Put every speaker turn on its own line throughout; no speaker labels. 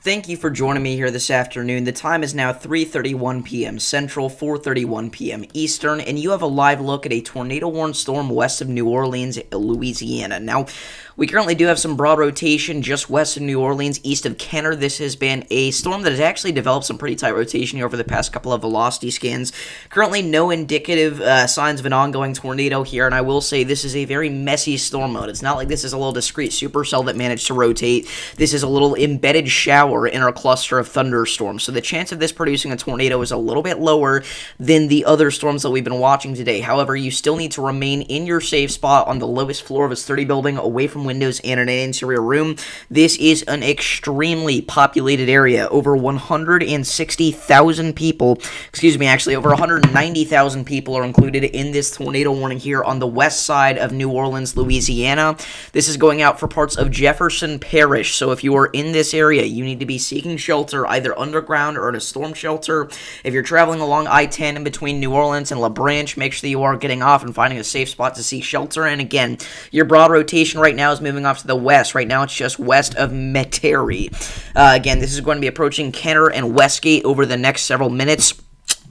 Thank you for joining me here this afternoon. The time is now 3:31 p.m. Central, 4:31 p.m. Eastern, and you have a live look at a tornado-warned storm west of New Orleans, Louisiana. Now, we currently do have some broad rotation just west of New Orleans, east of Kenner. This has been a storm that has actually developed some pretty tight rotation here over the past couple of velocity scans. Currently, no indicative signs of an ongoing tornado here, and I will say this is a very messy storm mode. It's not like this is a little discrete supercell that managed to rotate. This is a little embedded shower in our cluster of thunderstorms, so the chance of this producing a tornado is a little bit lower than the other storms that we've been watching today. However, you still need to remain in your safe spot on the lowest floor of a sturdy building, away from windows and an interior room. This is an extremely populated area. Over 160,000 people, actually over 190,000 people are included in this tornado warning here on the west side of New Orleans, Louisiana. This is going out for parts of Jefferson Parish, so if you are in this area, you need to be seeking shelter either underground or in a storm shelter. If you're traveling along I-10 in between New Orleans and La Branche, make sure that you are getting off and finding a safe spot to seek shelter. And again, your broad rotation right now is moving off to the west. Right now, it's just west of Metairie. Again, this is going to be approaching Kenner and Westgate over the next several minutes.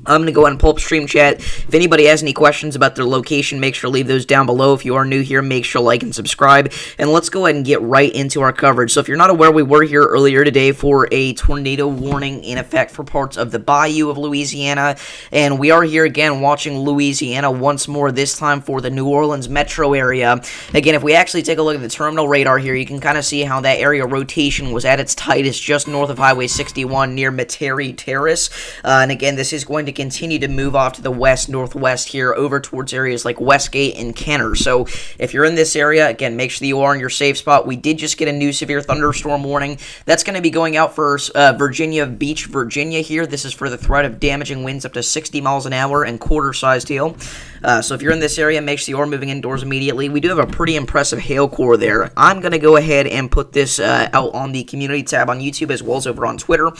I'm going to go ahead and pull up Stream Chat. If anybody has any questions about their location, make sure to leave those down below. If you are new here, make sure to like and subscribe. And let's go ahead and get right into our coverage. So if you're not aware, we were here earlier today for a tornado warning in effect for parts of the Bayou of Louisiana. And we are here again watching Louisiana once more, this time for the New Orleans metro area. Again, if we actually take a look at the terminal radar here, you can kind of see how that area rotation was at its tightest just north of Highway 61 near Metairie Terrace. And again, this is going to continue to move off to the west-northwest here over towards areas like Westgate and Kenner. So if you're in this area, again, make sure that you are in your safe spot. We did just get a new severe thunderstorm warning. That's going to be going out for Virginia Beach, Virginia here. This is for the threat of damaging winds up to 60 miles an hour and quarter-sized hail. So if you're in this area, make sure you are moving indoors immediately. We do have a pretty impressive hail core there. I'm going to go ahead and put this out on the community tab on YouTube as well as over on Twitter.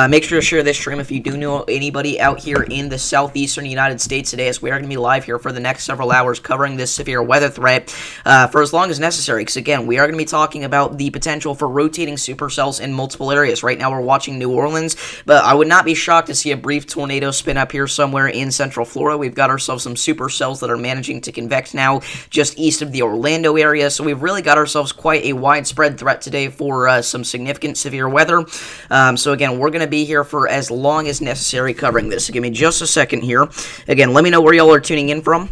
Make sure to share this stream if you do know anybody out here in the southeastern United States today, as we are going to be live here for the next several hours covering this severe weather threat for as long as necessary, because again, we are going to be talking about the potential for rotating supercells in multiple areas. Right now we're watching New Orleans, but I would not be shocked to see a brief tornado spin up here somewhere in central Florida. We've got ourselves some supercells that are managing to convect now just east of the Orlando area, so we've really got ourselves quite a widespread threat today for some significant severe weather. So again, we're going to be here for as long as necessary covering this. So give me just a second here. Again, let me know where y'all are tuning in from.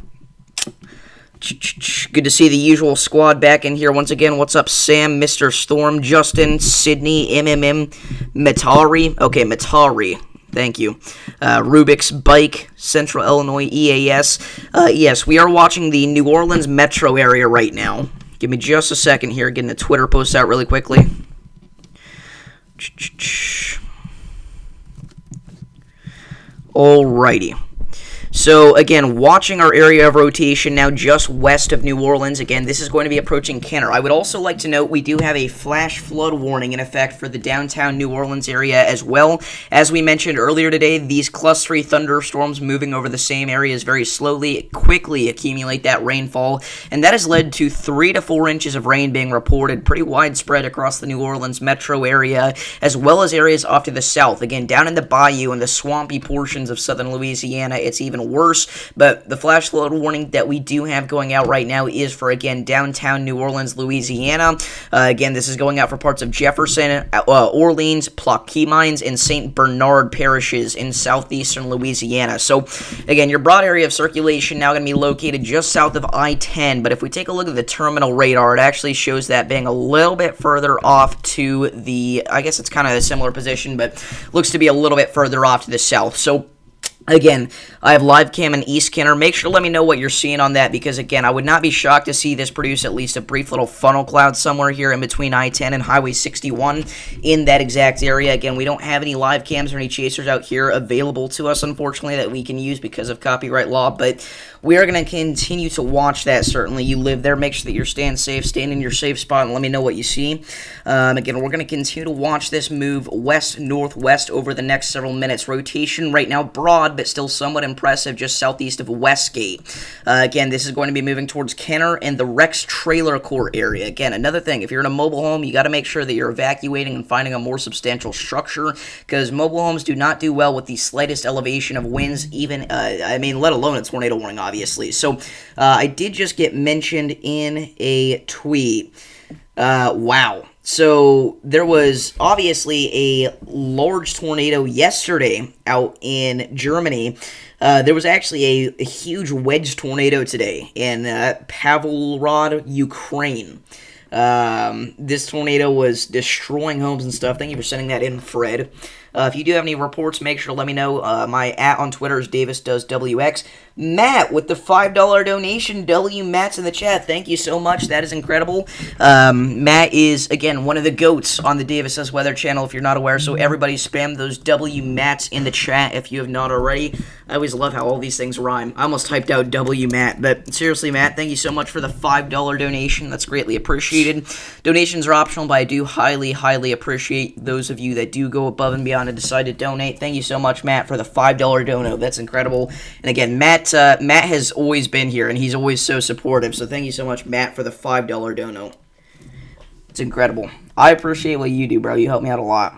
Good to see the usual squad back in here once again. What's up, Sam, Mr. Storm, Justin, Sydney, MMM, Metairie. Okay, Metairie. Thank you. Rubik's Bike, Central Illinois, EAS. Yes, we are watching the New Orleans metro area right now. Give me just a second here, getting a Twitter post out really quickly. Alrighty. So, again, watching our area of rotation now just west of New Orleans. Again, this is going to be approaching Kenner. I would also like to note we do have a flash flood warning in effect for the downtown New Orleans area as well. As we mentioned earlier today, these clustery thunderstorms moving over the same areas very slowly quickly accumulate that rainfall, and that has led to 3 to 4 inches of rain being reported pretty widespread across the New Orleans metro area, as well as areas off to the south. Again, down in the bayou and the swampy portions of southern Louisiana, it's even worse, but the flash flood warning that we do have going out right now is for, again, downtown New Orleans, Louisiana. Again, this is going out for parts of Jefferson, Orleans, Plaquemines, and St. Bernard parishes in southeastern Louisiana. So, again, your broad area of circulation now going to be located just south of I-10, but if we take a look at the terminal radar, it actually shows that being a little bit further off to the, I guess it's kind of a similar position, but looks to be a little bit further off to the south. So, again, I have live cam in East Kenner. Make sure to let me know what you're seeing on that, because, again, I would not be shocked to see this produce at least a brief little funnel cloud somewhere here in between I-10 and Highway 61 in that exact area. Again, we don't have any live cams or any chasers out here available to us, unfortunately, that we can use because of copyright law, but we are going to continue to watch that, certainly. You live there. Make sure that you're staying safe, staying in your safe spot, and let me know what you see. Again, we're going to continue to watch this move west-northwest over the next several minutes. Rotation right now broad, odd, but still somewhat impressive, just southeast of Westgate. Again, this is going to be moving towards Kenner and the Rex Trailer Court area. Again, another thing, if you're in a mobile home, you got to make sure that you're evacuating and finding a more substantial structure, because mobile homes do not do well with the slightest elevation of winds, even, let alone a tornado warning, obviously. So, I did just get mentioned in a tweet. Wow. So, there was obviously a large tornado yesterday out in Germany. There was actually a huge wedge tornado today in Pavlograd, Ukraine. This tornado was destroying homes and stuff. Thank you for sending that in, Fred. If you do have any reports, make sure to let me know. My @ on Twitter is DavisDoesWX. Matt with the $5 donation. Matt's in the chat. Thank you so much. That is incredible. Matt is, again, one of the GOATs on the Davis Does Weather channel, if you're not aware. So everybody spam those Mats in the chat if you have not already. I always love how all these things rhyme. I almost typed out Matt. But seriously, Matt, thank you so much for the $5 donation. That's greatly appreciated. Donations are optional, but I do highly, highly appreciate those of you that do go above and beyond and decide to donate. Thank you so much, Matt, for the $5 dono. That's incredible. And again, Matt has always been here, and he's always so supportive. So thank you so much, Matt, for the $5 dono. It's incredible. I appreciate what you do, bro. You help me out a lot.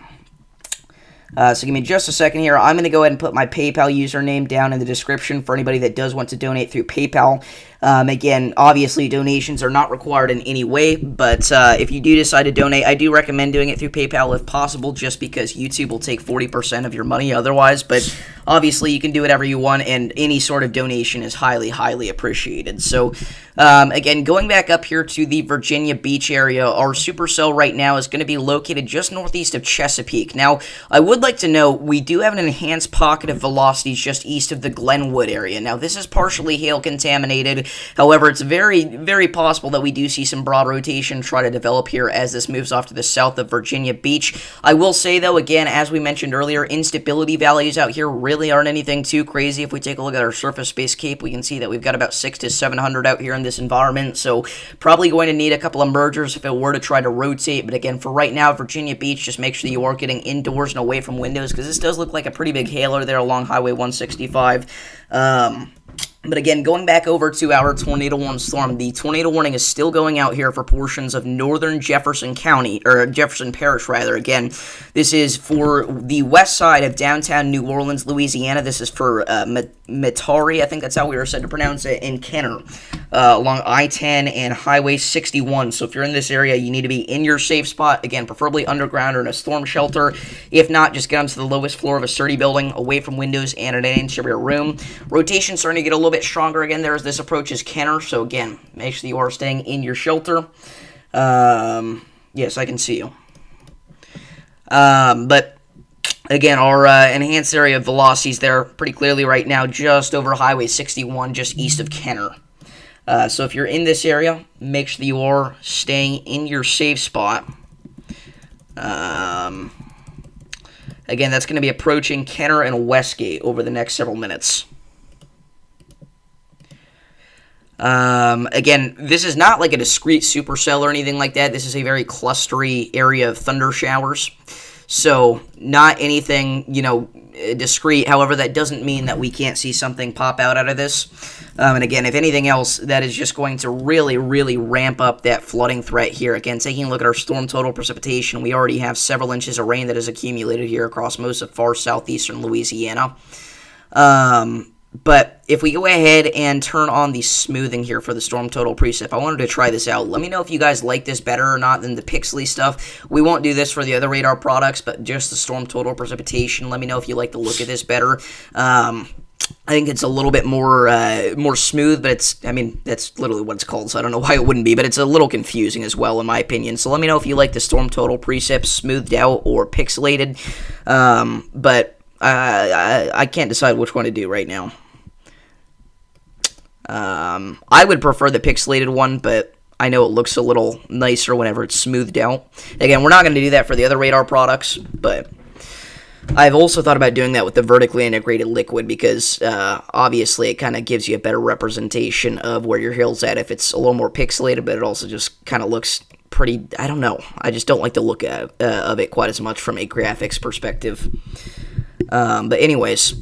So give me just a second here. I'm going to go ahead and put my PayPal username down in the description for anybody that does want to donate through PayPal. Again, obviously, donations are not required in any way, but if you do decide to donate, I do recommend doing it through PayPal if possible, just because YouTube will take 40% of your money otherwise, but obviously, you can do whatever you want, and any sort of donation is highly, highly appreciated. So, again, going back up here to the Virginia Beach area, our supercell right now is going to be located just northeast of Chesapeake. Now, I would like to note, we do have an enhanced pocket of velocities just east of the Glenwood area. Now, this is partially hail contaminated. However, it's very, very possible that we do see some broad rotation try to develop here as this moves off to the south of Virginia Beach. I will say, though, again, as we mentioned earlier, instability values out here really aren't anything too crazy. If we take a look at our surface space cape, we can see that we've got about 600 to 700 out here in this environment, so probably going to need a couple of mergers if it were to try to rotate. But again, for right now, Virginia Beach, just make sure you are getting indoors and away from windows, because this does look like a pretty big hailer there along Highway 165. But again, going back over to our tornado warning storm, the tornado warning is still going out here for portions of northern Jefferson County, or Jefferson Parish, rather. Again, this is for the west side of downtown New Orleans, Louisiana. This is for Metairie, I think that's how we were said to pronounce it, in Kenner, along I-10 and Highway 61. So if you're in this area, you need to be in your safe spot. Again, preferably underground or in a storm shelter. If not, just get onto the lowest floor of a sturdy building, away from windows and in an interior room. Rotation's starting to get a little bit stronger again there as this approaches Kenner. So again, make sure you are staying in your shelter. Yes, I can see you. But again, our enhanced area of velocities there pretty clearly right now just over Highway 61, just east of Kenner. So if you're in this area, make sure that you are staying in your safe spot. Again, that's going to be approaching Kenner and Westgate over the next several minutes. Again, this is not like a discrete supercell or anything like that. This is a very clustery area of thunder showers. So, not anything, discrete. However, that doesn't mean that we can't see something pop out of this. And again, if anything else, that is just going to really, really ramp up that flooding threat here. Again, taking a look at our storm total precipitation, we already have several inches of rain that has accumulated here across most of far southeastern Louisiana. But if we go ahead and turn on the smoothing here for the storm total precip, I wanted to try this out. Let me know if you guys like this better or not than the pixely stuff. We won't do this for the other radar products, but just the storm total precipitation. Let me know if you like the look of this better. I think it's a little bit more smooth, but that's literally what it's called, so I don't know why it wouldn't be, but it's a little confusing as well, in my opinion. So let me know if you like the storm total precip smoothed out or pixelated, but I can't decide which one to do right now. I would prefer the pixelated one, but I know it looks a little nicer whenever it's smoothed out. Again, we're not going to do that for the other radar products, but I've also thought about doing that with the vertically integrated liquid because, obviously, it kind of gives you a better representation of where your hill's at if it's a little more pixelated, but it also just kind of looks pretty, I don't know. I just don't like the look of it quite as much from a graphics perspective. But anyways,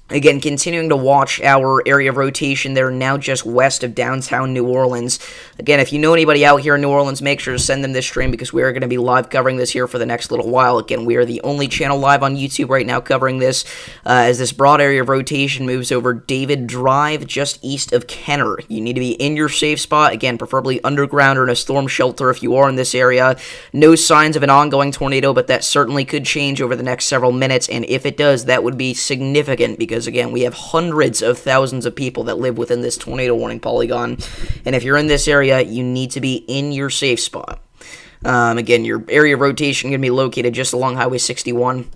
Again, continuing to watch our area of rotation there, now just west of downtown New Orleans. Again, if you know anybody out here in New Orleans, make sure to send them this stream because we are going to be live covering this here for the next little while. Again, we are the only channel live on YouTube right now covering this as this broad area of rotation moves over David Drive just east of Kenner. You need to be in your safe spot, again, preferably underground or in a storm shelter if you are in this area. No signs of an ongoing tornado, but that certainly could change over the next several minutes, and if it does, that would be significant because again, we have hundreds of thousands of people that live within this tornado warning polygon, and if you're in this area, you need to be in your safe spot. Again, your area of rotation is going to be located just along Highway 61.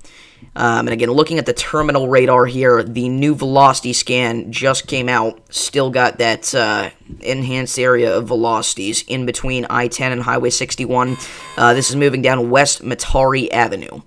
And again, looking at the terminal radar here, the new velocity scan just came out. Still got that enhanced area of velocities in between I-10 and Highway 61. This is moving down West Matari Avenue.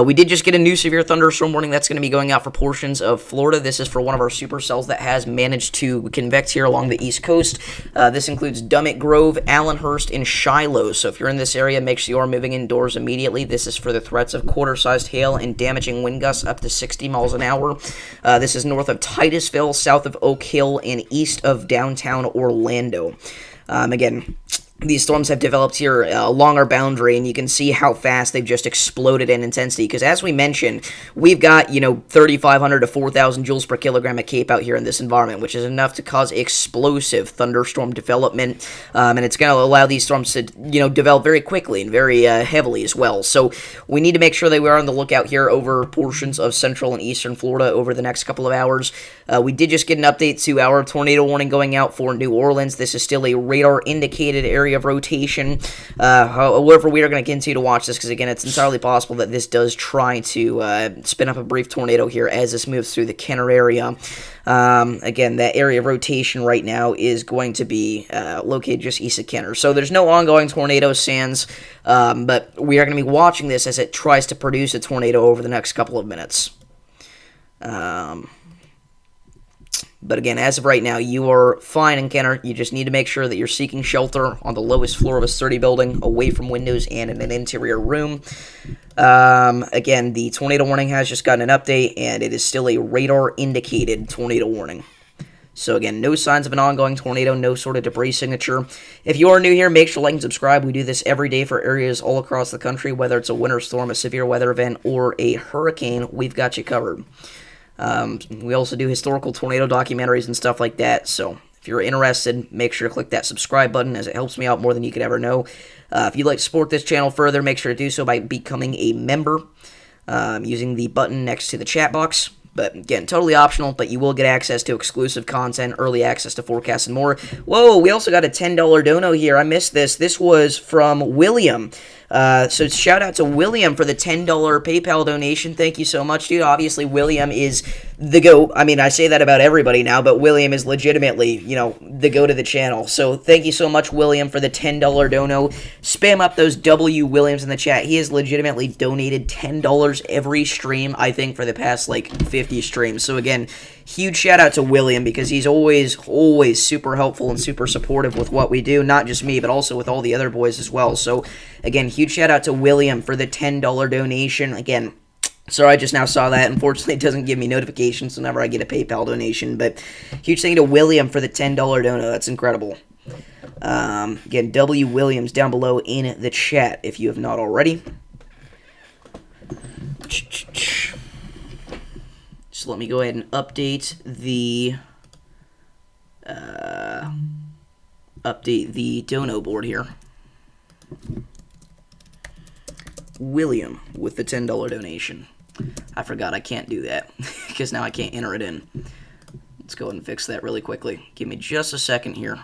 We did just get a new severe thunderstorm warning that's going to be going out for portions of Florida. This is for one of our supercells that has managed to convect here along the East Coast. This includes Dummit Grove, Allenhurst, and Shiloh. So if you're in this area, make sure you are moving indoors immediately. This is for the threats of quarter-sized hail and damaging wind gusts up to 60 miles an hour. This is north of Titusville, south of Oak Hill, and east of downtown Orlando. Again, these storms have developed here along our boundary, and you can see how fast they've just exploded in intensity. Because as we mentioned, we've got, 3,500 to 4,000 joules per kilogram of CAPE out here in this environment, which is enough to cause explosive thunderstorm development. And it's going to allow these storms to, develop very quickly and very heavily as well. So we need to make sure that we are on the lookout here over portions of central and eastern Florida over the next couple of hours. We did just get an update to our tornado warning going out for New Orleans. This is still a radar-indicated area of rotation. However, we are going to continue to watch this because, again, it's entirely possible that this does try to spin up a brief tornado here as this moves through the Kenner area. Again, that area of rotation right now is going to be located just east of Kenner. So there's no ongoing tornado sans, but we are going to be watching this as it tries to produce a tornado over the next couple of minutes. But again, as of right now, you are fine in Kenner. You just need to make sure that you're seeking shelter on the lowest floor of a sturdy building, away from windows and in an interior room. Again, the tornado warning has just gotten an update, and it is still a radar-indicated tornado warning. So again, no signs of an ongoing tornado, no sort of debris signature. If you are new here, make sure to like and subscribe. We do this every day for areas all across the country, whether it's a winter storm, a severe weather event, or a hurricane, we've got you covered. We also do historical tornado documentaries and stuff like that, so if you're interested, make sure to click that subscribe button as it helps me out more than you could ever know. If you'd like to support this channel further, make sure to do so by becoming a member using the button next to the chat box. But again, totally optional, but you will get access to exclusive content, early access to forecasts, and more. Whoa, we also got a $10 dono here. I missed this. This was from William. So shout out to William for the $10 PayPal donation. Thank you so much, dude. Obviously, William is the GOAT. I mean, I say that about everybody now, but William is legitimately, the GOAT of the channel. So thank you so much, William, for the $10 dono. Spam up those W Williams in the chat. He has legitimately donated $10 every stream, I think, for the past, 50 streams. So again, huge shout out to William because he's always super helpful and super supportive with what we do. Not just me, but also with all the other boys as well. So again, huge shout out to William for the $10 donation. Again, sorry, I just now saw that. Unfortunately, it doesn't give me notifications whenever I get a PayPal donation. But huge thank you to William for the $10 dono. That's incredible. Again, W Williams down below in the chat if you have not already. So let me go ahead and update the dono board here. William with the $10 donation. I forgot I can't do that because now I can't enter it in. Let's go ahead and fix that really quickly. Give me just a second here.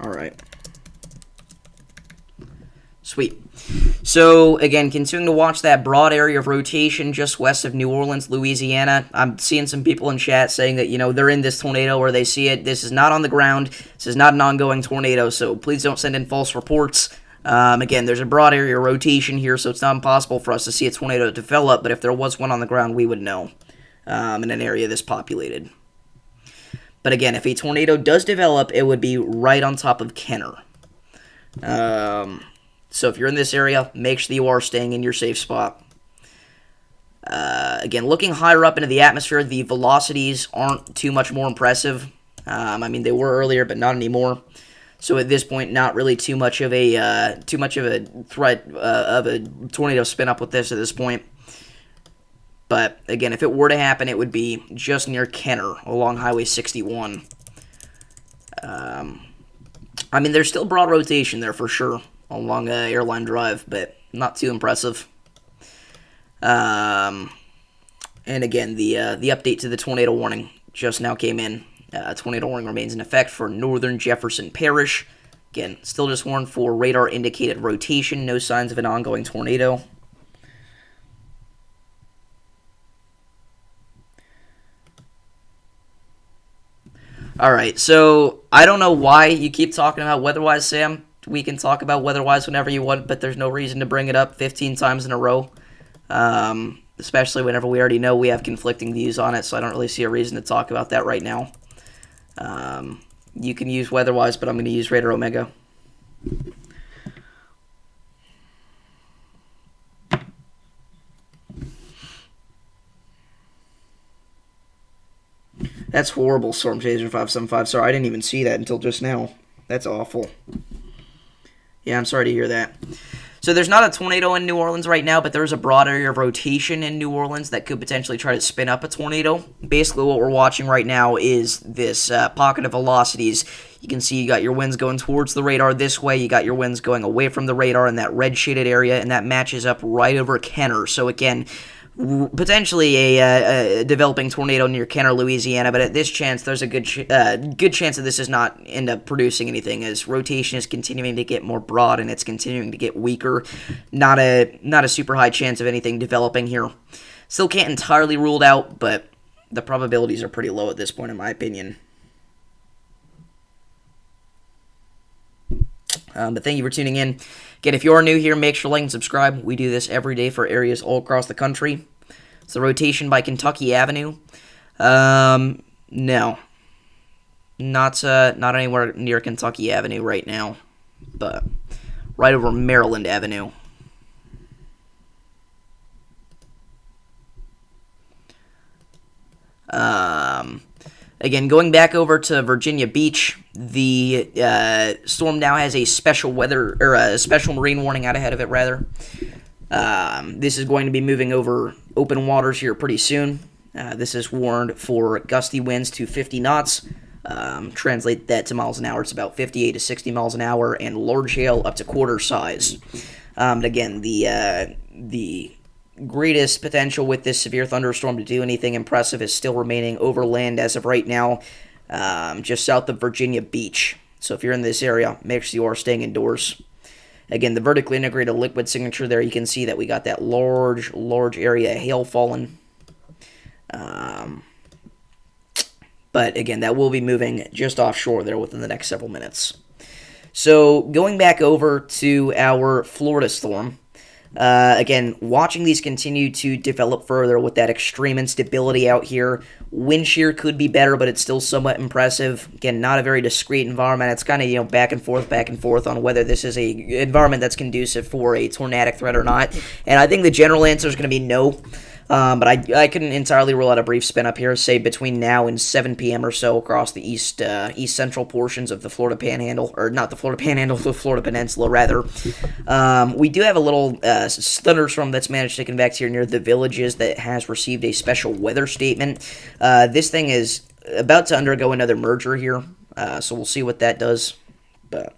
All right. Sweet. So, again, continuing to watch that broad area of rotation just west of New Orleans, Louisiana. I'm seeing some people in chat saying that, they're in this tornado or they see it. This is not on the ground. This is not an ongoing tornado, so please don't send in false reports. Again, there's a broad area of rotation here, so it's not impossible for us to see a tornado develop, but if there was one on the ground, we would know in an area this populated. But again, if a tornado does develop, it would be right on top of Kenner. So if you're in this area, make sure that you are staying in your safe spot. Again, looking higher up into the atmosphere, the velocities aren't too much more impressive. I mean, they were earlier, but not anymore. So at this point, not really too much of a threat of a tornado spin up with this at this point. But again, if it were to happen, it would be just near Kenner along Highway 61. I mean, there's still broad rotation there for sure along Airline Drive, but not too impressive. And again, the update to the tornado warning just now came in. Tornado warning remains in effect for northern Jefferson Parish. Again, still just warned for radar-indicated rotation. No signs of an ongoing tornado. Alright, so I don't know why you keep talking about weather-wise, Sam. We can talk about weather-wise whenever you want, but there's no reason to bring it up 15 times in a row. Especially whenever we already know we have conflicting views on it, so I don't really see a reason to talk about that right now. You can use weather-wise, but I'm going to use Radar Omega. That's horrible, Storm Chaser 575. Sorry, I didn't even see that until just now. That's awful. Yeah, I'm sorry to hear that. So there's not a tornado in New Orleans right now, but there's a broad area of rotation in New Orleans that could potentially try to spin up a tornado. Basically, what we're watching right now is this pocket of velocities. You can see you got your winds going towards the radar this way. You got your winds going away from the radar in that red shaded area, and that matches up right over Kenner. So again, potentially a developing tornado near Kenner, Louisiana, but at this chance, there's a good chance that this does not end up producing anything, as rotation is continuing to get more broad and it's continuing to get weaker. Not a super high chance of anything developing here. Still can't entirely rule it out, but the probabilities are pretty low at this point, in my opinion. But thank you for tuning in. Again, if you are new here, make sure to like and subscribe. We do this every day for areas all across the country. It's the rotation by Kentucky Avenue. No. Not anywhere near Kentucky Avenue right now, but right over Maryland Avenue. Again, going back over to Virginia Beach, the storm now has a special weather, or a special marine warning out ahead of it, rather. This is going to be moving over open waters here pretty soon. This is warned for gusty winds to 50 knots. Translate that to miles an hour, it's about 58 to 60 miles an hour, and large hail up to quarter size. But again, the greatest potential with this severe thunderstorm to do anything impressive is still remaining over land as of right now, just south of Virginia Beach. So if you're in this area, make sure you are staying indoors. Again, the vertically integrated liquid signature there, you can see that we got that large area of hail falling. But again, that will be moving just offshore there within the next several minutes. So going back over to our Florida storm, again, watching these continue to develop further with that extreme instability out here. Wind shear could be better, but it's still somewhat impressive. Again, not a very discrete environment. It's kind of, back and forth on whether this is a environment that's conducive for a tornadic threat or not. And I think the general answer is going to be no. But I couldn't entirely rule out a brief spin up here, say between now and 7 p.m. or so across the east central portions of the Florida Panhandle, or not the Florida Panhandle, the Florida Peninsula, rather. We do have a little thunderstorm that's managed to convex here near the Villages that has received a special weather statement. This thing is about to undergo another merger here, so we'll see what that does. But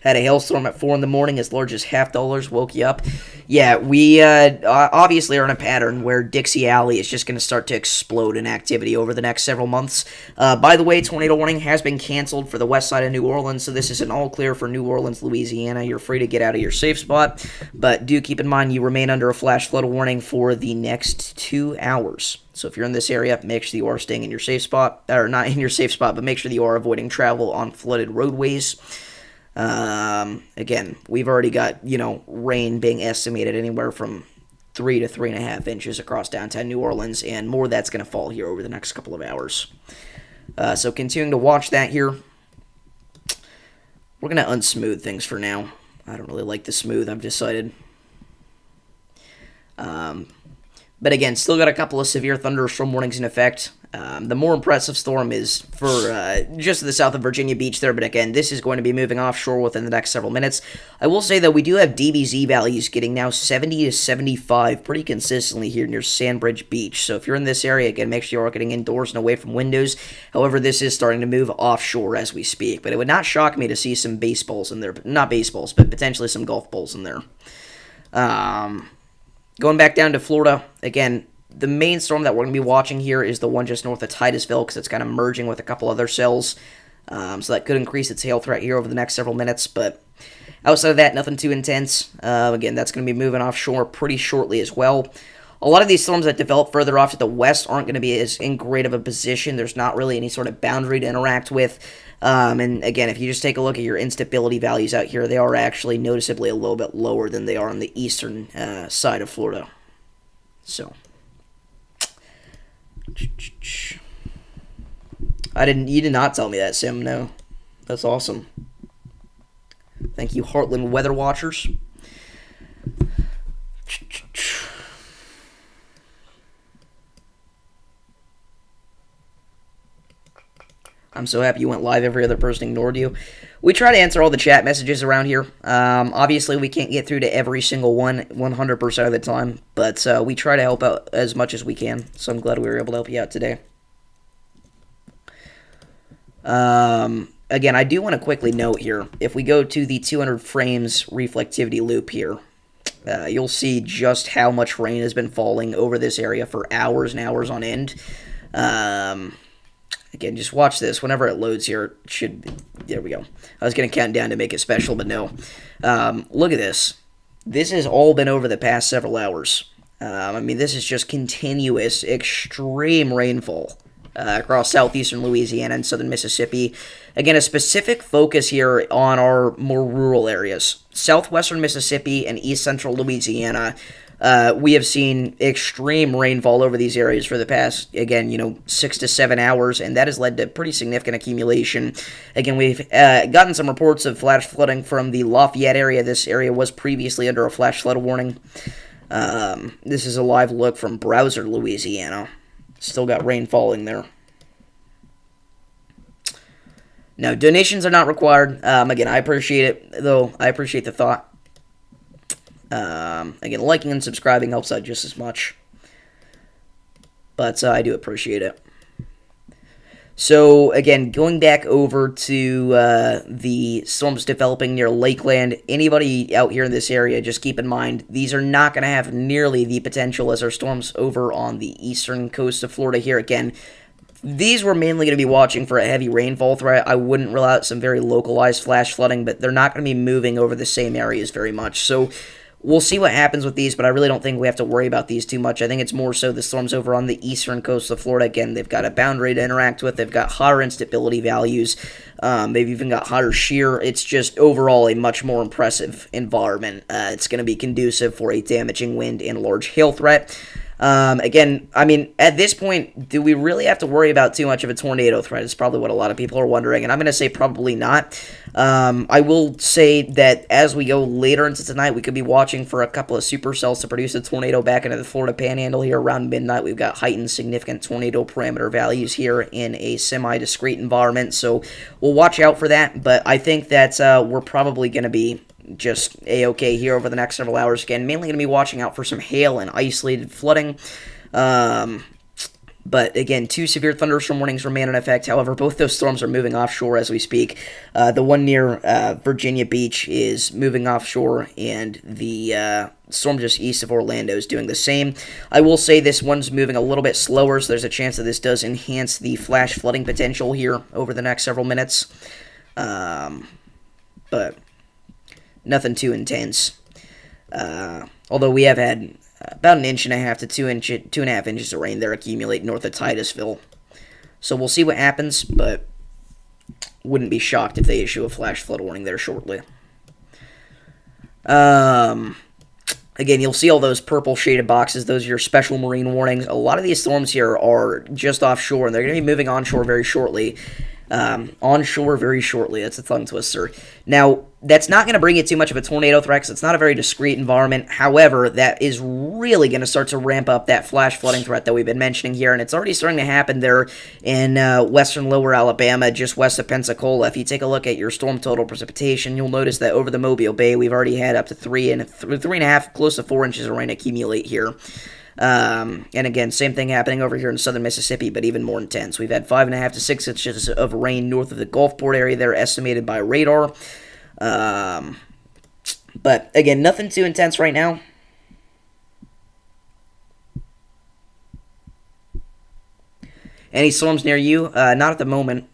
had a hailstorm at 4 in the morning as large as $0.50 woke you up. Yeah, we obviously are in a pattern where Dixie Alley is just going to start to explode in activity over the next several months. By the way, tornado warning has been canceled for the west side of New Orleans, so this is an all clear for New Orleans, Louisiana. You're free to get out of your safe spot, but do keep in mind you remain under a flash flood warning for the next 2 hours. So if you're in this area, make sure you are staying in your safe spot, or not in your safe spot, but make sure you are avoiding travel on flooded roadways. Again, we've already got, rain being estimated anywhere from 3 to 3.5 inches across downtown New Orleans, and more that's going to fall here over the next couple of hours. So continuing to watch that here. We're going to unsmooth things for now. I don't really like the smooth, I've decided. But again, still got a couple of severe thunderstorm warnings in effect. The more impressive storm is for just to the south of Virginia Beach there, but again, this is going to be moving offshore within the next several minutes. I will say that we do have DBZ values getting now 70 to 75 pretty consistently here near Sandbridge Beach. So if you're in this area, again, make sure you are getting indoors and away from windows. However, this is starting to move offshore as we speak, but it would not shock me to see some baseballs in there. Not baseballs, but potentially some golf balls in there. Going back down to Florida, again, the main storm that we're going to be watching here is the one just north of Titusville because it's kind of merging with a couple other cells. So that could increase its hail threat here over the next several minutes. But outside of that, nothing too intense. Again, that's going to be moving offshore pretty shortly as well. A lot of these storms that develop further off to the west aren't going to be as in great of a position. There's not really any sort of boundary to interact with. And again, if you just take a look at your instability values out here, they are actually noticeably a little bit lower than they are on the eastern side of Florida. So, you did not tell me that, Sim. No, that's awesome. Thank you, Heartland Weather Watchers. I'm so happy you went live. Every other person ignored you. We try to answer all the chat messages around here. Obviously, we can't get through to every single one 100% of the time, but we try to help out as much as we can, so I'm glad we were able to help you out today. Again, I do want to quickly note here, if we go to the 200 frames reflectivity loop here, you'll see just how much rain has been falling over this area for hours and hours on end. Again, just watch this. Whenever it loads here, it should be... There we go. I was going to count down to make it special, but no. Look at this. This has all been over the past several hours. I mean, this is just continuous, extreme rainfall across southeastern Louisiana and southern Mississippi. Again, a specific focus here on our more rural areas. Southwestern Mississippi and east central Louisiana. We have seen extreme rainfall over these areas for the past, again, 6 to 7 hours, and that has led to pretty significant accumulation. Again, we've gotten some reports of flash flooding from the Lafayette area. This area was previously under a flash flood warning. This is a live look from Browser, Louisiana. Still got rain falling there. Now, donations are not required. Again, I appreciate it, though. I appreciate the thought. Again, liking and subscribing helps out just as much. But I do appreciate it. So, again, going back over to the storms developing near Lakeland, anybody out here in this area, just keep in mind, these are not going to have nearly the potential as our storms over on the eastern coast of Florida here. Again, these we're mainly going to be watching for a heavy rainfall threat. I wouldn't rule out some very localized flash flooding, but they're not going to be moving over the same areas very much. So, we'll see what happens with these, but I really don't think we have to worry about these too much. I think it's more so the storms over on the eastern coast of Florida. Again, they've got a boundary to interact with. They've got higher instability values. They've even got higher shear. It's just overall a much more impressive environment. It's going to be conducive for a damaging wind and large hail threat. Again, I mean, at this point, do we really have to worry about too much of a tornado threat? Is probably what a lot of people are wondering, and I'm going to say probably not. I will say that as we go later into tonight, we could be watching for a couple of supercells to produce a tornado back into the Florida Panhandle here around midnight. We've got heightened significant tornado parameter values here in a semi-discrete environment, so we'll watch out for that, but I think that we're probably going to be just a-okay here over the next several hours. Again, mainly going to be watching out for some hail and isolated flooding. But again, 2 severe thunderstorm warnings remain in effect. However, both those storms are moving offshore as we speak. The one near Virginia Beach is moving offshore, and the storm just east of Orlando is doing the same. I will say this one's moving a little bit slower, so there's a chance that this does enhance the flash flooding potential here over the next several minutes. But nothing too intense. Although we have had about 1.5 to 2.5 inches of rain there accumulate north of Titusville. So we'll see what happens, but wouldn't be shocked if they issue a flash flood warning there shortly. Again, you'll see all those purple shaded boxes. Those are your special marine warnings. A lot of these storms here are just offshore, and they're going to be moving onshore very shortly. Onshore very shortly. That's a tongue twister. Now, That's not going to bring you too much of a tornado threat because it's not a very discrete environment. However, that is really going to start to ramp up that flash flooding threat that we've been mentioning here, and it's already starting to happen there in western lower Alabama, just west of Pensacola. If you take a look at your storm total precipitation, you'll notice that over the Mobile Bay, we've already had up to 3.5, close to 4 inches of rain accumulate here. And again, same thing happening over here in southern Mississippi, but even more intense. We've had 5.5 to 6 inches of rain north of the Gulfport area there, estimated by radar. But again, nothing too intense right now. Any storms near you? Not at the moment.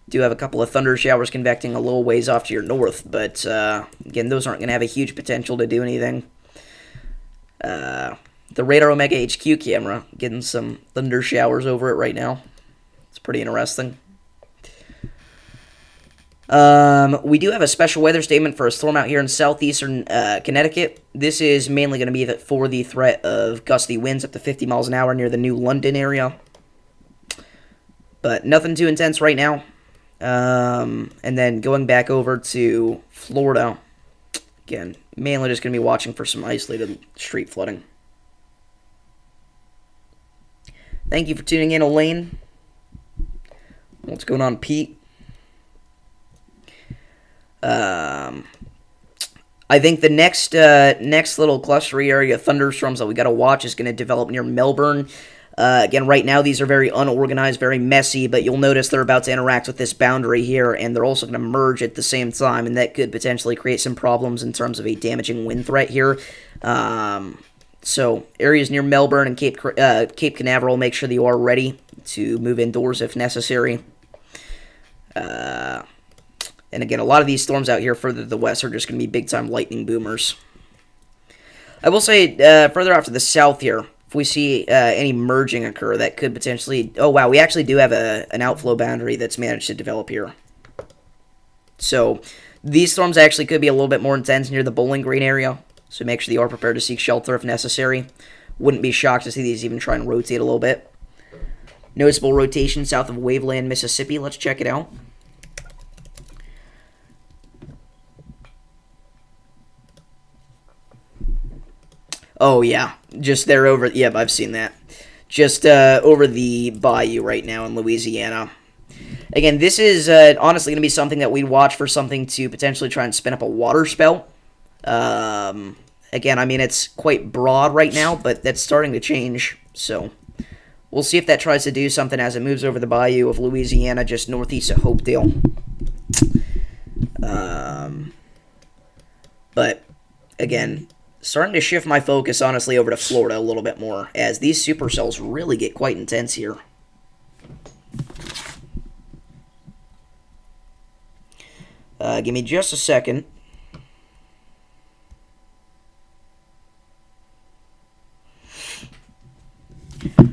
Do have a couple of thunder showers convecting a little ways off to your north, but again, those aren't going to have a huge potential to do anything. The Radar Omega HQ camera getting some thunder showers over it right now. It's pretty interesting. We do have a special weather statement for a storm out here in southeastern Connecticut. This is mainly going to be for the threat of gusty winds up to 50 miles an hour near the New London area. But nothing too intense right now. And then going back over to Florida. Again, mainly just going to be watching for some isolated street flooding. Thank you for tuning in, Elaine. What's going on, Pete? I think the next little clustery area of thunderstorms that we got to watch is going to develop near Melbourne. Again, right now these are very unorganized, very messy, but you'll notice they're about to interact with this boundary here, and they're also going to merge at the same time, and that could potentially create some problems in terms of a damaging wind threat here. So areas near Melbourne and Cape Canaveral, make sure that you are ready to move indoors if necessary. And again, a lot of these storms out here further to the west are just going to be big-time lightning boomers. I will say, further off to the south here, if we see any merging occur, that could potentially... Oh, wow, we actually do have an outflow boundary that's managed to develop here. So, these storms actually could be a little bit more intense near the Bowling Green area, so make sure that you are prepared to seek shelter if necessary. Wouldn't be shocked to see these even try and rotate a little bit. Noticeable rotation south of Waveland, Mississippi. Let's check it out. Oh, yeah. Just there over... Yep, I've seen that. Just over the bayou right now in Louisiana. Again, this is honestly going to be something that we'd watch for something to potentially try and spin up a water spout. Again, I mean, it's quite broad right now, but that's starting to change. So, we'll see if that tries to do something as it moves over the bayou of Louisiana, just northeast of Hopedale. But, again... starting to shift my focus, honestly, over to Florida a little bit more, as these supercells really get quite intense here. Give me just a second.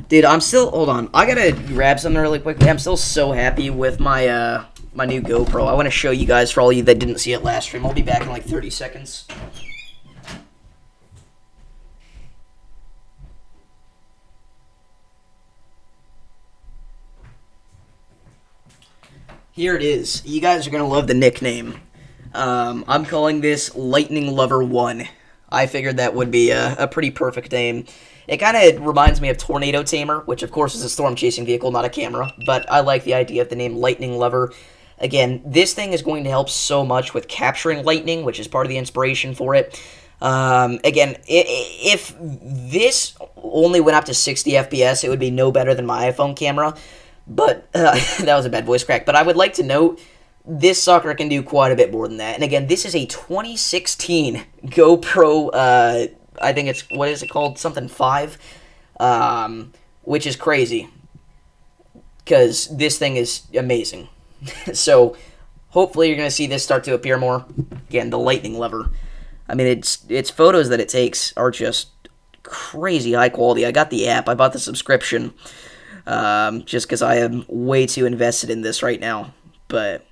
Dude, I'm still... Hold on. I gotta grab something really quickly. I'm still so happy with my, my new GoPro. I want to show you guys, for all you that didn't see it last stream. I'll be back in like 30 seconds. Here it is. You guys are going to love the nickname. I'm calling this Lightning Lover 1. I figured that would be a pretty perfect name. It kind of reminds me of Tornado Tamer, which of course is a storm chasing vehicle, not a camera. But I like the idea of the name Lightning Lover. Again, this thing is going to help so much with capturing lightning, which is part of the inspiration for it. Again, if this only went up to 60 FPS, it would be no better than my iPhone camera. But, that was a bad voice crack. But I would like to note, this sucker can do quite a bit more than that. And again, this is a 2016 GoPro, I think it's, what is it called? Something 5. Which is crazy. Because this thing is amazing. So, hopefully you're going to see this start to appear more. Again, the lightning lever. I mean, its photos that it takes are just crazy high quality. I got the app. I bought the subscription. Just because I am way too invested in this right now. But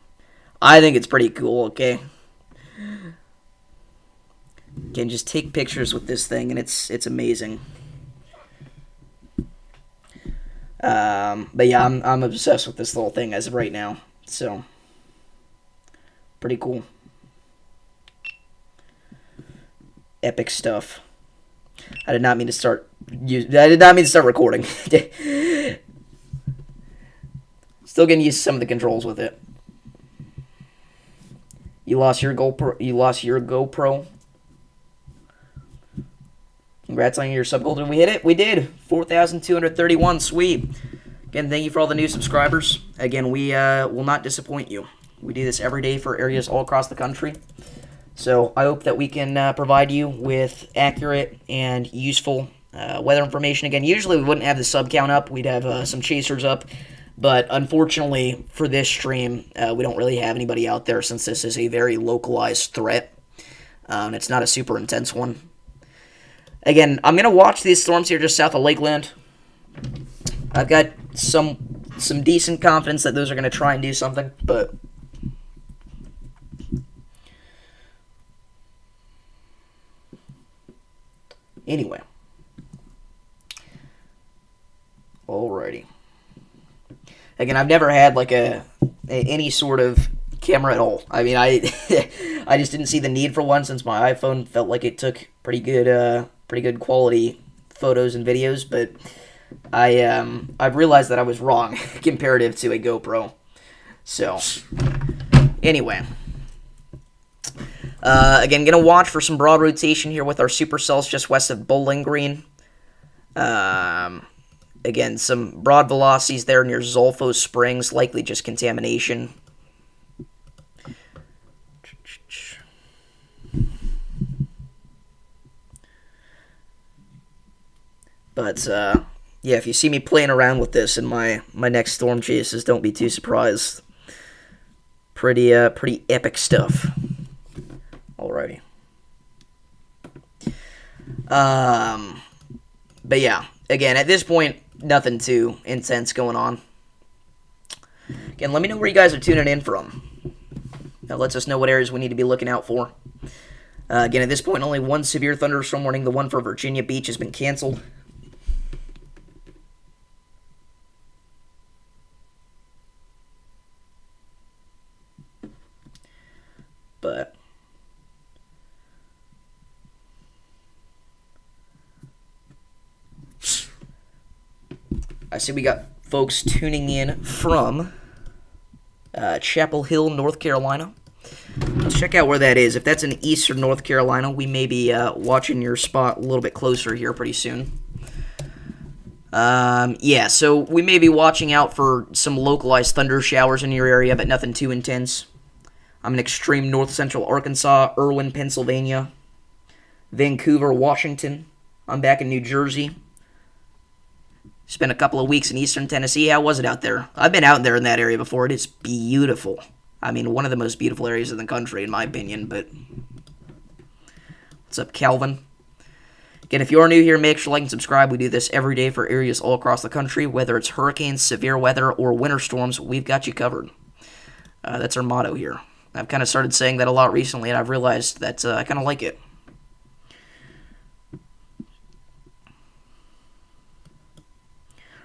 I think it's pretty cool, okay? Can just take pictures with this thing, and it's amazing. But yeah, I'm obsessed with this little thing as of right now. So, pretty cool. Epic stuff. I did not mean to start recording. Still getting used to some of the controls with it. You lost your GoPro. Congrats on your sub goal. Did we hit it? We did. 4,231. Sweet. Again, thank you for all the new subscribers. Again, we will not disappoint you. We do this every day for areas all across the country. So I hope that we can provide you with accurate and useful weather information. Again, usually we wouldn't have the sub count up. We'd have some chasers up. But unfortunately for this stream, we don't really have anybody out there since this is a very localized threat. It's not a super intense one. Again, I'm going to watch these storms here just south of Lakeland. I've got some decent confidence that those are going to try and do something, but anyway. Alrighty. Again, I've never had like any sort of camera at all. I mean, I I just didn't see the need for one since my iPhone felt like it took pretty good quality photos and videos, but I've realized that I was wrong comparative to a GoPro. So anyway, again, gonna watch for some broad rotation here with our supercells just west of Bowling Green. Again, some broad velocities there near Zolfo Springs, likely just contamination. But, yeah, if you see me playing around with this in my next storm chases, don't be too surprised. Pretty epic stuff. Alrighty. But yeah, again, at this point, nothing too intense going on. Again, let me know where you guys are tuning in from. That lets us know what areas we need to be looking out for. Again, at this point, only one severe thunderstorm warning. The one for Virginia Beach has been canceled. But I see we got folks tuning in from Chapel Hill, North Carolina. Let's check out where that is. If that's in eastern North Carolina, we may be watching your spot a little bit closer here pretty soon. Yeah, so we may be watching out for some localized thunder showers in your area, but nothing too intense. I'm in extreme north-central Arkansas, Irwin, Pennsylvania, Vancouver, Washington. I'm back in New Jersey. Spent a couple of weeks in eastern Tennessee. How was it out there? I've been out there in that area before. It is beautiful. I mean, one of the most beautiful areas in the country, in my opinion, but what's up, Calvin? Again, if you are new here, make sure to like and subscribe. We do this every day for areas all across the country. Whether it's hurricanes, severe weather, or winter storms, we've got you covered. That's our motto here. I've kind of started saying that a lot recently, and I've realized that I kind of like it.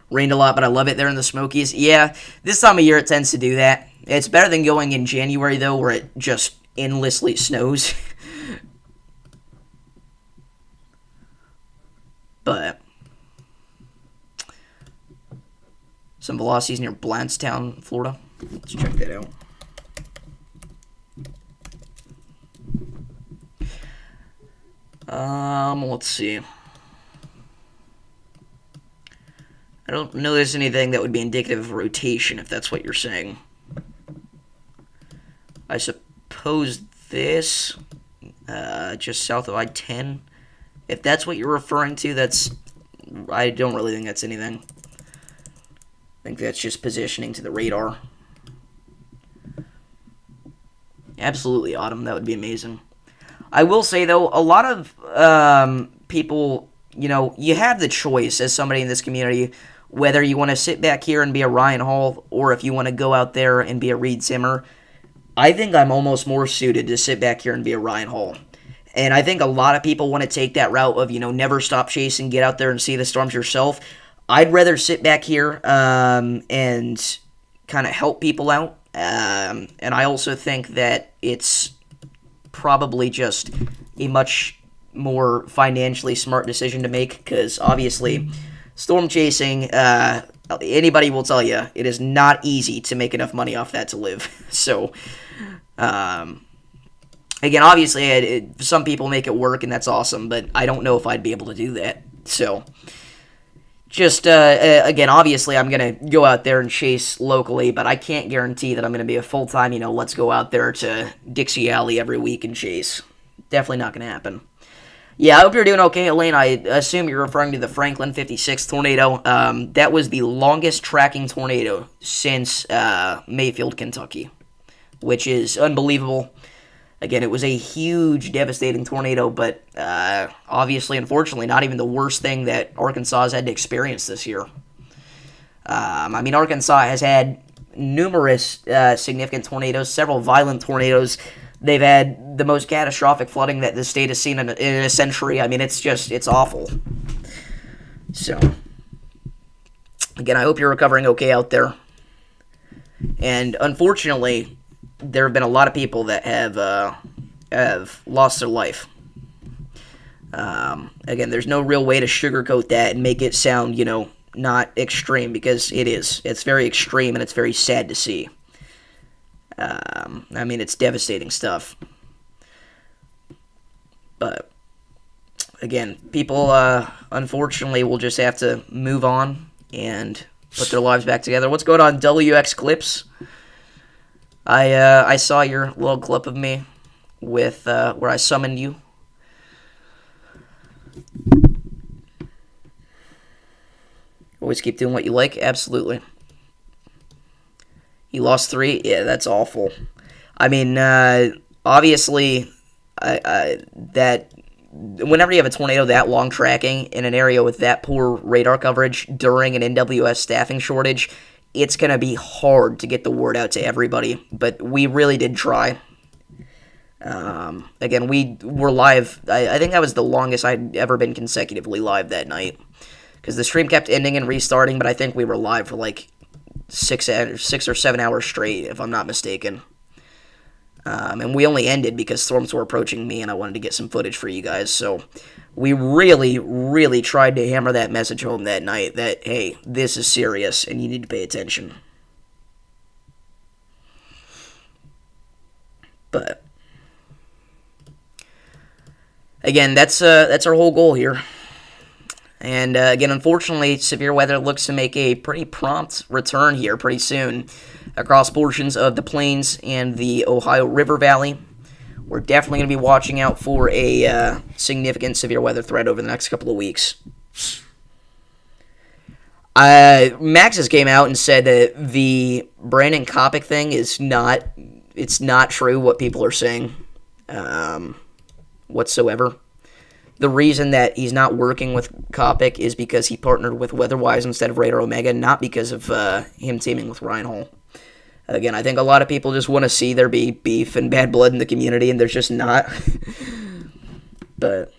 Rained a lot, but I love it there in the Smokies. Yeah, this time of year it tends to do that. It's better than going in January, though, where it just endlessly snows. But some velocities near Blountstown, Florida. Let's check that out. Let's see. I don't notice anything that would be indicative of rotation, if that's what you're saying. I suppose this, just south of I-10. If that's what you're referring to, I don't really think that's anything. I think that's just positioning to the radar. Absolutely, Autumn. That would be amazing. I will say, though, a lot of people, you have the choice as somebody in this community whether you want to sit back here and be a Ryan Hall or if you want to go out there and be a Reed Zimmer. I think I'm almost more suited to sit back here and be a Ryan Hall. And I think a lot of people want to take that route of, never stop chasing, get out there and see the storms yourself. I'd rather sit back here and kind of help people out. And I also think that it's probably just a much more financially smart decision to make, because obviously storm chasing, anybody will tell you, it is not easy to make enough money off that to live. So, again, obviously, some people make it work, and that's awesome, but I don't know if I'd be able to do that. So, just, again, obviously, I'm going to go out there and chase locally, but I can't guarantee that I'm going to be a full-time, let's go out there to Dixie Alley every week and chase. Definitely not going to happen. Yeah, I hope you're doing okay, Elaine. I assume you're referring to the Franklin 56 tornado. That was the longest tracking tornado since Mayfield, Kentucky, which is unbelievable. Again, it was a huge, devastating tornado, but obviously, unfortunately, not even the worst thing that Arkansas has had to experience this year. Arkansas has had numerous significant tornadoes, several violent tornadoes. They've had the most catastrophic flooding that the state has seen in a century. It's awful. So, again, I hope you're recovering okay out there. And unfortunately, there have been a lot of people that have lost their life. Again, there's no real way to sugarcoat that and make it sound, not extreme, because it is. It's very extreme, and it's very sad to see. It's devastating stuff. But, again, people, unfortunately, will just have to move on and put their lives back together. What's going on, WX Clips? I saw your little clip of me with, where I summoned you. Always keep doing what you like? Absolutely. He lost 3? Yeah, that's awful. Obviously, that whenever you have a tornado that long tracking in an area with that poor radar coverage during an NWS staffing shortage, it's going to be hard to get the word out to everybody, but we really did try. Again, we were live. I think that was the longest I'd ever been consecutively live that night, because the stream kept ending and restarting, but I think we were live for like 6 or 7 hours straight, if I'm not mistaken. And we only ended because storms were approaching me, and I wanted to get some footage for you guys. So we really, really tried to hammer that message home that night that, hey, this is serious, and you need to pay attention. But again, that's our whole goal here. And again, unfortunately, severe weather looks to make a pretty prompt return here pretty soon across portions of the plains and the Ohio River Valley. We're definitely going to be watching out for a significant severe weather threat over the next couple of weeks. Maxis came out and said that the Brandon Kopic thing is not true, what people are saying whatsoever. The reason that he's not working with Kopic is because he partnered with Weatherwise instead of Radar Omega, not because of him teaming with Ryan Hall. Again, I think a lot of people just want to see there be beef and bad blood in the community, and there's just not. But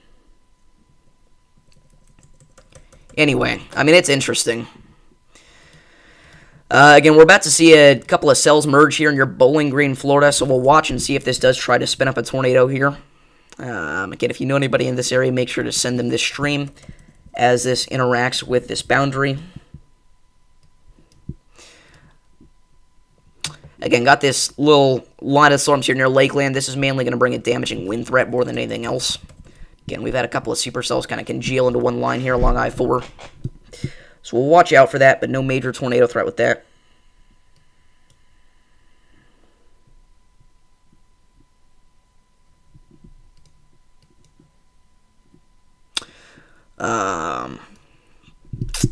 anyway, it's interesting. Again, we're about to see a couple of cells merge here near Bowling Green, Florida, so we'll watch and see if this does try to spin up a tornado here. Again, if you know anybody in this area, make sure to send them this stream as this interacts with this boundary. Again, got this little line of storms here near Lakeland. This is mainly going to bring a damaging wind threat more than anything else. Again, we've had a couple of supercells kind of congeal into one line here along I-4. So we'll watch out for that, but no major tornado threat with that.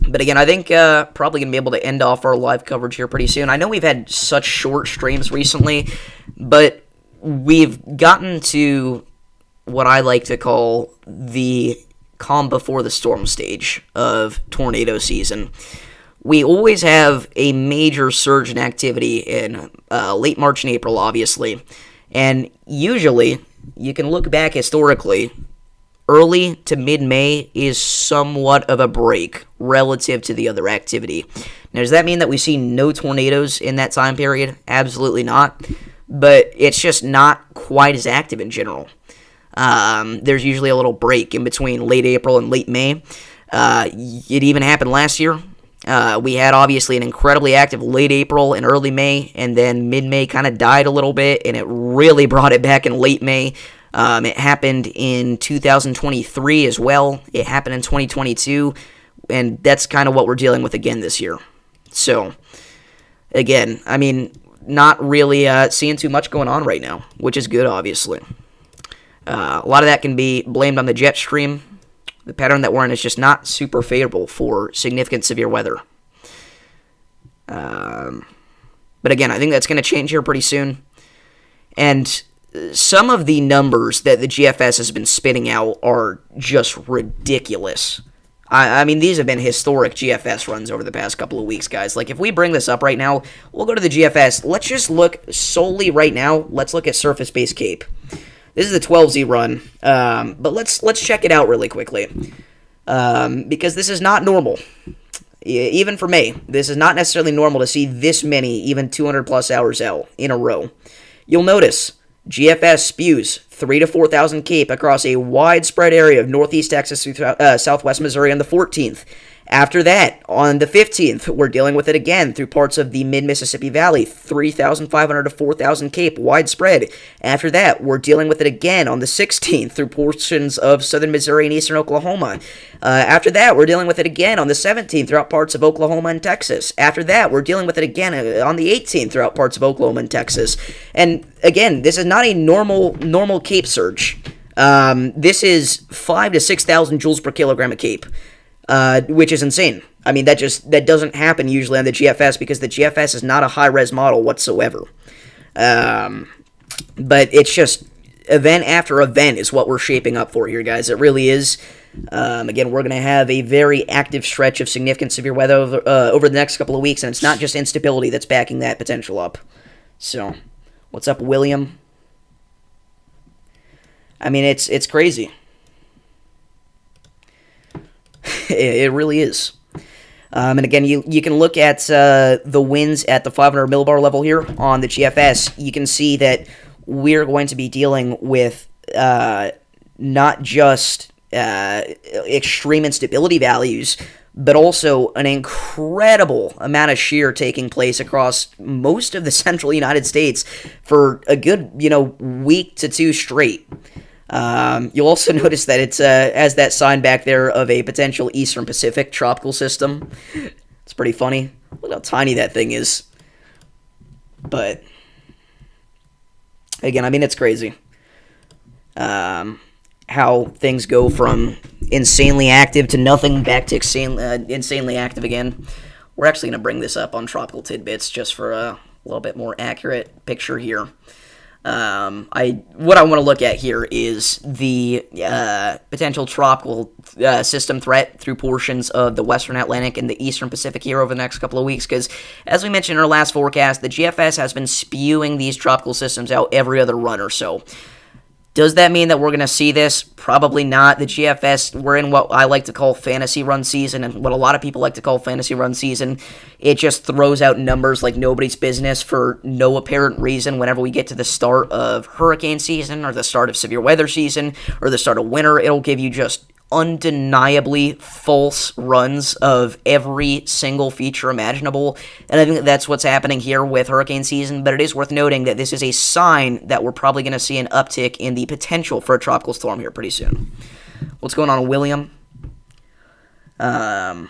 But again, I think probably going to be able to end off our live coverage here pretty soon. I know we've had such short streams recently, but we've gotten to what I like to call the calm before the storm stage of tornado season. We always have a major surge in activity in late March and April, obviously. And usually, you can look back historically, early to mid-May is somewhat of a break relative to the other activity. Now, does that mean that we see no tornadoes in that time period? Absolutely not. But it's just not quite as active in general. There's usually a little break in between late April and late May. It even happened last year. We had obviously an incredibly active late April and early May, and then mid-May kind of died a little bit, and it really brought it back in late May. It happened in 2023 as well. It happened in 2022, and that's kind of what we're dealing with again this year. So, again, I mean, not really seeing too much going on right now, which is good, obviously. A lot of that can be blamed on the jet stream. The pattern that we're in is just not super favorable for significant severe weather. But again, I think that's going to change here pretty soon. And some of the numbers that the GFS has been spitting out are just ridiculous. I mean, these have been historic GFS runs over the past couple of weeks, guys. Like, if we bring this up right now, we'll go to the GFS. Let's just look solely right now. Let's look at surface-based Cape. This is the 12Z run, but let's check it out really quickly, because this is not normal. Even for me, this is not necessarily normal to see this many, even 200-plus hours out in a row. You'll notice GFS spews 3,000 to 4,000 Cape across a widespread area of northeast Texas through southwest Missouri on the 14th. After that, on the 15th, we're dealing with it again through parts of the mid-Mississippi Valley, 3,500 to 4,000 Cape, widespread. After that, we're dealing with it again on the 16th through portions of southern Missouri and eastern Oklahoma. After that, we're dealing with it again on the 17th throughout parts of Oklahoma and Texas. After that, we're dealing with it again on the 18th throughout parts of Oklahoma and Texas. And again, this is not a normal Cape surge. This is 5,000 to 6,000 joules per kilogram of Cape. Which is insane. I mean, that doesn't happen usually on the GFS because the GFS is not a high-res model whatsoever. But it's just event after event is what we're shaping up for here, guys. It really is. Again, we're going to have a very active stretch of significant severe weather over the next couple of weeks, and it's not just instability that's backing that potential up. So, what's up, William? I mean, it's crazy. It really is. And again, you can look at the winds at the 500 millibar level here on the GFS. You can see that we're going to be dealing with not just extreme instability values, but also an incredible amount of shear taking place across most of the central United States for a good, week to two straight. You'll also notice that it's has that sign back there of a potential Eastern Pacific tropical system. It's pretty funny. Look how tiny that thing is. But again, I mean, it's crazy how things go from insanely active to nothing back to insanely active again. We're actually going to bring this up on Tropical Tidbits just for a little bit more accurate picture here. What I want to look at here is the potential tropical system threat through portions of the Western Atlantic and the Eastern Pacific here over the next couple of weeks, because as we mentioned in our last forecast, the GFS has been spewing these tropical systems out every other run or so. Does that mean that we're going to see this? Probably not. The GFS, we're in what I like to call fantasy run season, and what a lot of people like to call fantasy run season. It just throws out numbers like nobody's business for no apparent reason whenever we get to the start of hurricane season, or the start of severe weather season, or the start of winter. It'll give you just undeniably false runs of every single feature imaginable, and I think that's what's happening here with hurricane season. But it is worth noting that this is a sign that we're probably going to see an uptick in the potential for a tropical storm here pretty soon. What's going on, William? But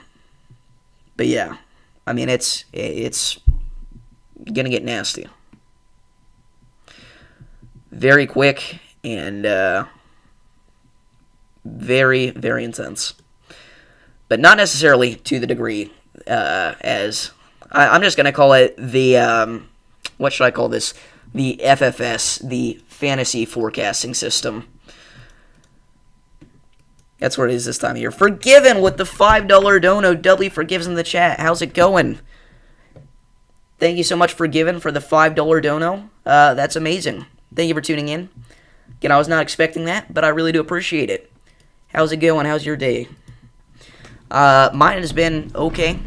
yeah, I mean, it's gonna get nasty very quick and very, very intense. But not necessarily to the degree as... I'm just going to call it the... what should I call this? The FFS, the Fantasy Forecasting System. That's what it is this time of year. Forgiven with the $5 dono. W Forgives in the chat. How's it going? Thank you so much, Forgiven, for the $5 dono. That's amazing. Thank you for tuning in. Again, I was not expecting that, but I really do appreciate it. How's it going? How's your day? Mine has been okay.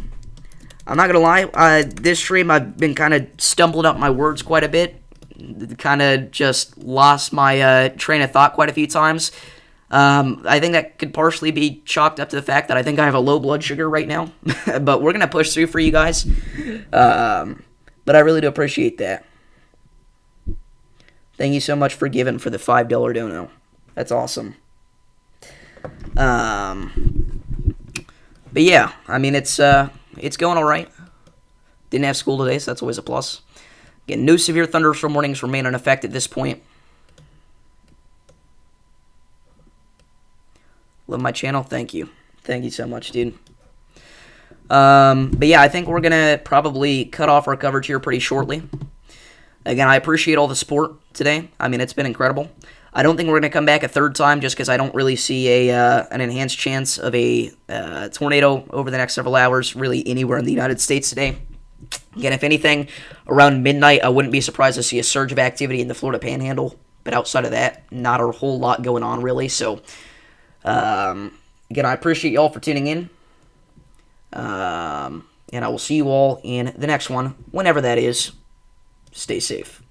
I'm not going to lie. This stream, I've been kind of stumbling up my words quite a bit. kind of just lost my train of thought quite a few times. I think that could partially be chalked up to the fact that I think I have a low blood sugar right now. But we're going to push through for you guys. But I really do appreciate that. Thank you so much for giving for the $5 dono. That's awesome. But yeah, I mean, it's going all right. Didn't have school today, so that's always a plus. Again, no severe thunderstorm warnings remain in effect at this point. Love my channel. Thank you. Thank you so much, dude. But yeah, I think we're going to probably cut off our coverage here pretty shortly. Again, I appreciate all the support today. I mean, it's been incredible. I don't think we're going to come back a third time just because I don't really see an enhanced chance of a tornado over the next several hours really anywhere in the United States today. Again, if anything, around midnight, I wouldn't be surprised to see a surge of activity in the Florida Panhandle. But outside of that, not a whole lot going on really. So, again, I appreciate y'all for tuning in. And I will see you all in the next one, whenever that is. Stay safe.